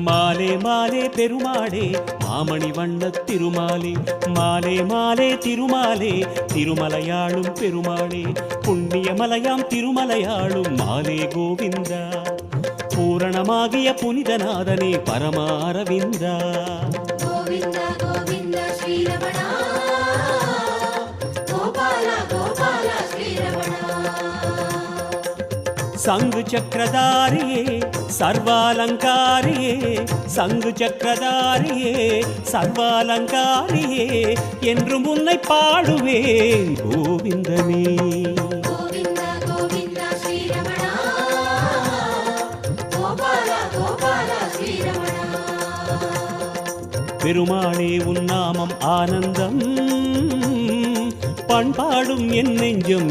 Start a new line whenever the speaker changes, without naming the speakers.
மாலே மாலே பெருமாளே மாமணி வண்ண திருமாலே மாலே மாலே திருமாலே திருமலையாளும் பெருமாளே புண்ணியமலையாம் திருமலையாளும் மாலே கோவிந்தா பூரணமாகிய புனிதநாதனே பரமாரவிந்தா
கோவிந்தா கோவிந்தா ஸ்ரீரமணா கோபால கோபால ஸ்ரீரமணா
சங்கு சக்கரதாரியே சர்வாலங்காரியே சங்கு சக்கரதாரியே சர்வாலங்காரியே என்றும் உன்னை பாடுவேன் கோவிந்தனே
கோவிந்தா கோவிந்தா ஸ்ரீரமணா கோபால கோபால ஸ்ரீரமணா
பெருமாளே உன் நாமம் ஆனந்தம் பண்பாடும் என் நெஞ்சம்